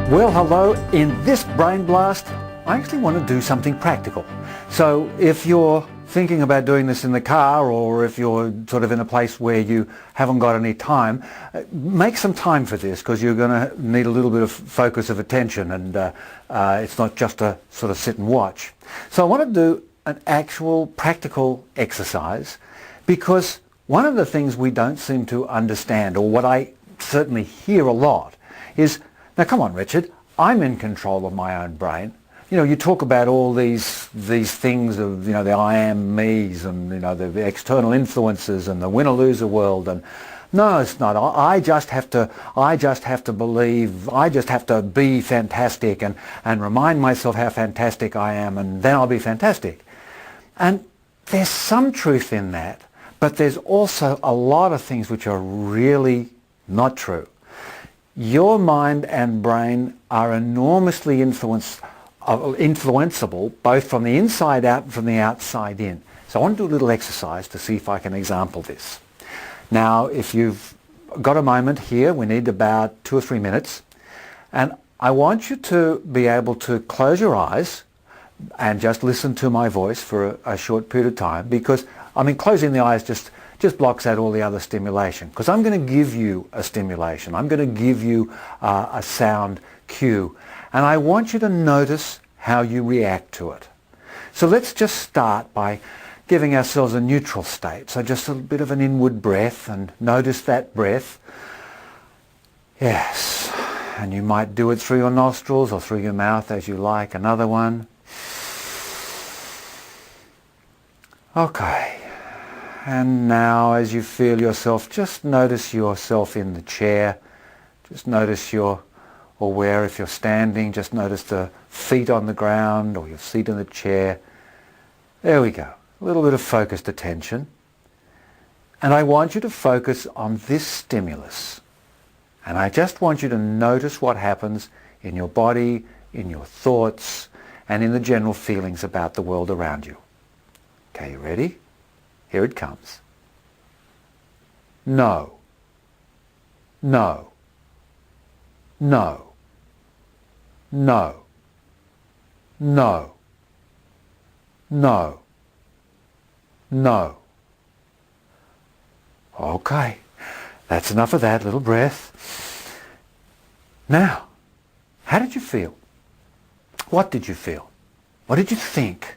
Well, hello. In this Brain Blast, I actually want to do something practical. So if you're thinking about doing this in the car, or if you're sort of in a place where you haven't got any time, make some time for this, because you're going to need a little bit of focus of attention, and it's not just a sort of sit and watch. So I want to do an actual practical exercise, because one of the things we don't seem to understand, or what I certainly hear a lot, is, now come on Richard, I'm in control of my own brain. You know, you talk about all these things of, you know, the I am me's, and, you know, the external influences and the winner-loser world, and no, it's not. I just have to believe, I just have to be fantastic and remind myself how fantastic I am, and then I'll be fantastic. And there's some truth in that, but there's also a lot of things which are really not true. Your mind and brain are enormously influenceable, both from the inside out and from the outside in. So I want to do a little exercise to see if I can example this. Now, if you've got a moment here, we need about 2 or 3 minutes, and I want you to be able to close your eyes and just listen to my voice for a short period of time, because, I mean, closing the eyes just blocks out all the other stimulation, because I'm going to give you a stimulation. I'm going to give you a sound cue, and I want you to notice how you react to it. So let's just start by giving ourselves a neutral state. So just a bit of an inward breath, and notice that breath. Yes, and you might do it through your nostrils or through your mouth as you like. Another one. Okay. And now, as you feel yourself, just notice yourself in the chair. Just notice you're aware if you're standing. Just notice the feet on the ground or your seat in the chair. There we go. A little bit of focused attention. And I want you to focus on this stimulus. And I just want you to notice what happens in your body, in your thoughts, and in the general feelings about the world around you. Okay, you ready? Here it comes. No. No. No. No. No. No. No. Okay. That's enough of that little breath. Now, how did you feel? What did you feel? What did you think?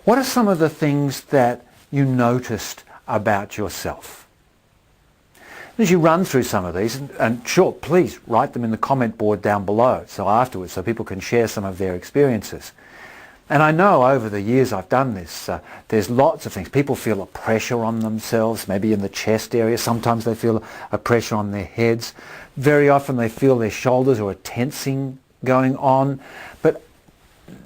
What are some of the things that you noticed about yourself? As you run through some of these, and sure, please write them in the comment board down below, so afterwards, so people can share some of their experiences. And I know over the years I've done this, there's lots of things. People feel a pressure on themselves, maybe in the chest area. Sometimes they feel a pressure on their heads. Very often they feel their shoulders or a tensing going on. But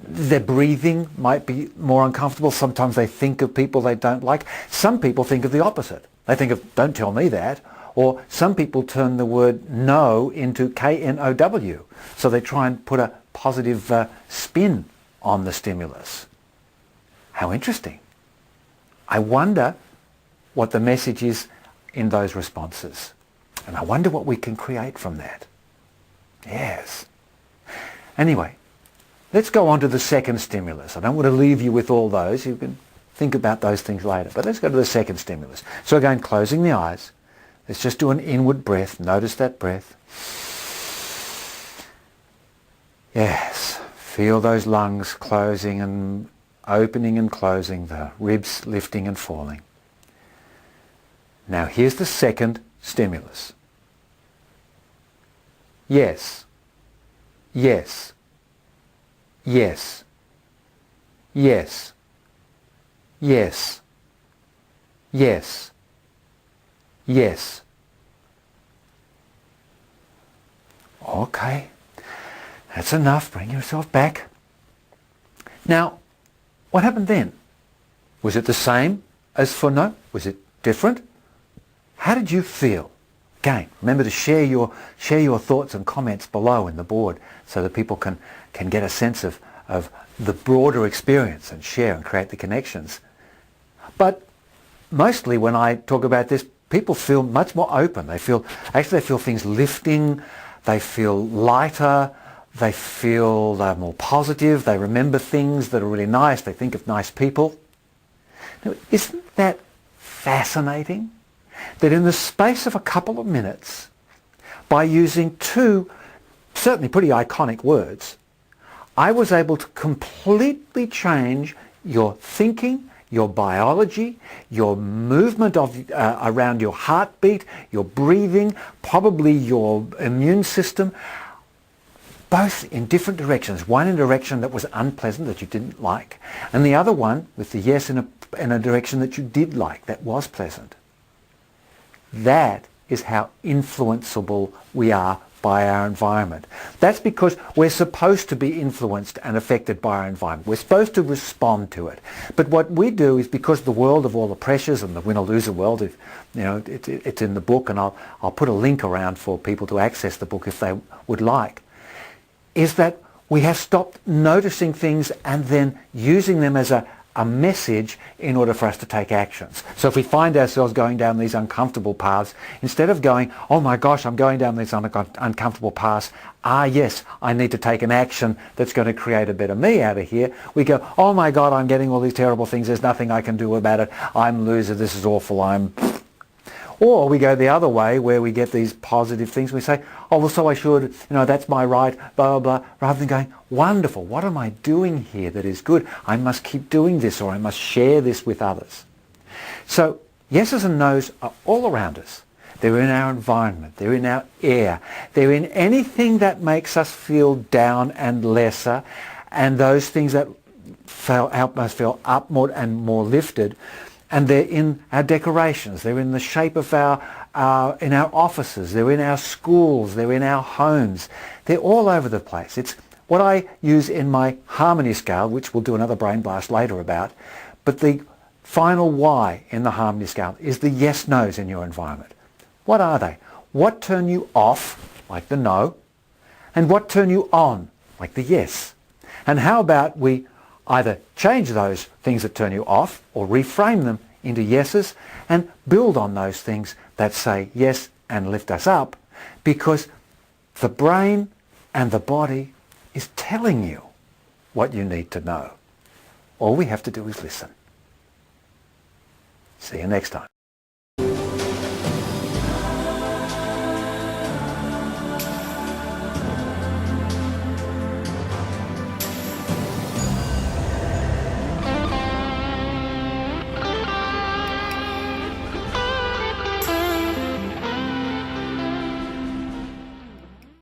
their breathing might be more uncomfortable. Sometimes they think of people they don't like. Some people think of the opposite. They think of, don't tell me that. Or some people turn the word no into K-N-O-W. So they try and put a positive spin on the stimulus. How interesting. I wonder what the message is in those responses. And I wonder what we can create from that. Yes. Anyway, let's go on to the second stimulus. I don't want to leave you with all those. You can think about those things later. But let's go to the second stimulus. So again, closing the eyes. Let's just do an inward breath. Notice that breath. Yes. Feel those lungs closing and opening and closing, the ribs lifting and falling. Now here's the second stimulus. Yes. Yes. Yes. Yes. Yes. Yes. Yes. Okay. That's enough. Bring yourself back. Now, what happened then? Was it the same as for no? Was it different? How did you feel? Again, remember to share your thoughts and comments below in the board, so that people can get a sense of the broader experience and share and create the connections. But mostly when I talk about this, people feel much more open. They feel things lifting. They feel lighter. They feel they're more positive. They remember things that are really nice. They think of nice people. Now, isn't that fascinating? That in the space of a couple of minutes, by using two certainly pretty iconic words, I was able to completely change your thinking, your biology, your movement of around your heartbeat, your breathing, probably your immune system, both in different directions. One in a direction that was unpleasant, that you didn't like, and the other one with the yes in a direction that you did like, that was pleasant. That is how influenceable we are by our environment. That's because we're supposed to be influenced and affected by our environment. We're supposed to respond to it. But what we do is, because the world of all the pressures and the win-or-loser world, it's in the book, and I'll put a link around for people to access the book if they would like, is that we have stopped noticing things and then using them as a message in order for us to take actions. So if we find ourselves going down these uncomfortable paths, instead of going, oh my gosh, I'm going down these uncomfortable paths, yes, I need to take an action that's going to create a better me out of here, we go, oh my God, I'm getting all these terrible things, there's nothing I can do about it, I'm a loser, this is awful, Or we go the other way, where we get these positive things. We say, oh, well, so I should, that's my right, blah, blah, blah, rather than going, wonderful, what am I doing here that is good? I must keep doing this, or I must share this with others. So yeses and nos are all around us. They're in our environment. They're in our air. They're in anything that makes us feel down and lesser, and those things that help us feel up more and more lifted. And they're in our decorations. They're in the shape of in our offices. They're in our schools. They're in our homes. They're all over the place. It's what I use in my harmony scale, which we'll do another brain blast later about. But the final Y in the harmony scale is the yes-nos in your environment. What are they? What turn you off, like the no, and what turn you on, like the yes? And how about we either change those things that turn you off or reframe them into yeses and build on those things that say yes and lift us up, because the brain and the body is telling you what you need to know. All we have to do is listen. See you next time.